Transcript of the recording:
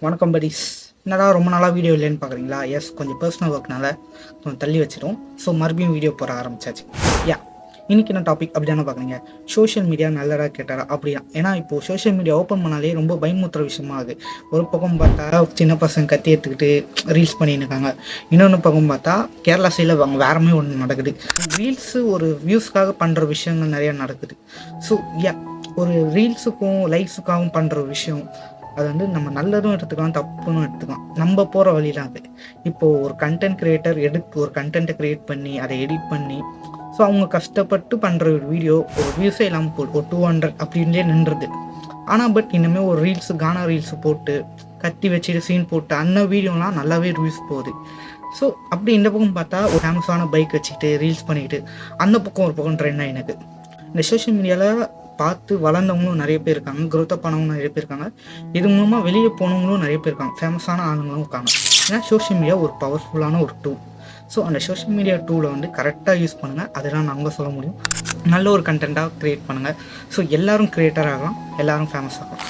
வணக்கம் buddies. என்னடா ரொம்ப நாளாக வீடியோ இல்லைன்னு பார்க்குறீங்களா? எஸ், கொஞ்சம் பர்சனல் ஒர்க்னால கொஞ்சம் தள்ளி வச்சிடும். ஸோ மறுபடியும் வீடியோ போட ஆரம்பிச்சாச்சு. இன்றைக்கி என்ன டாபிக் அப்படின்னா பார்க்குறீங்க, சோஷியல் மீடியா நல்லதா கேட்டாரா அப்படியா? ஏன்னா இப்போது சோஷியல் மீடியா ஓப்பன் பண்ணாலே ரொம்ப பயமுத்துற விஷயமா ஆகுது. ஒரு பக்கம் பார்த்தா சின்ன பசங்க கத்தி எடுத்துக்கிட்டு ரீல்ஸ் பண்ணின்னு இருக்காங்க. இன்னொன்று பக்கம் பார்த்தா கேரளா சைடில் வேறமே ஒன்று நடக்குது. ரீல்ஸு ஒரு வியூஸ்க்காக பண்ணுற விஷயங்கள் நிறையா நடக்குது. ஸோ ஒரு ரீல்ஸுக்கும் லைக்ஸுக்காகவும் பண்ணுற விஷயம் அது வந்து நம்ம நல்லதும் எடுத்துக்கலாம், தப்புன்னு எடுத்துக்கலாம். நம்ம போகிற வழி தான் அது. இப்போது ஒரு கண்டென்ட் க்ரியேட்டர் ஒரு கண்டென்ட்டை க்ரியேட் பண்ணி அதை எடிட் பண்ணி ஸோ அவங்க கஷ்டப்பட்டு பண்ணுற ஒரு வீடியோ ஒரு வியூஸே இல்லாமல் போட்டு ஒரு 200 அப்படின்லே நின்றுது. ஆனால் பட் இனிமேல் ஒரு கானா ரீல்ஸு போட்டு கத்தி வச்சுட்டு சீன் போட்டு அந்த வீடியோலாம் நல்லாவே வியூஸ் போகுது. ஸோ அப்படி இந்த பக்கம் பார்த்தா ஒரு ஃபேமஸான பைக் வச்சுக்கிட்டு ரீல்ஸ் பண்ணிக்கிட்டு அந்த பக்கம் ஒரு பக்கம் ட்ரெண்ட் ஆகினது. இந்த சோஷியல் மீடியாவில் பார்த்து வளர்ந்தவங்களும் நிறைய பேர் இருக்காங்க, க்ரோத்தப் ஆனவங்களும் நிறைய பேர் இருக்காங்க, இது மூலமாக வெளியே போனவங்களும் நிறைய பேர் இருக்காங்க, ஃபேமஸான ஆளுங்களும் இருக்காங்க. ஏன்னா சோஷியல் மீடியா ஒரு பவர்ஃபுல்லான ஒரு டூல். ஸோ அந்த சோஷியல் மீடியா டூலை வந்து கரெக்டாக யூஸ் பண்ணுங்கள், அதெல்லாம் நாங்கள் சொல்ல முடியும். நல்ல ஒரு கண்டென்ட்டாக க்ரியேட் பண்ணுங்கள். ஸோ எல்லோரும் க்ரியேட்டர் ஆகலாம், எல்லோரும் ஃபேமஸ் ஆகலாம்.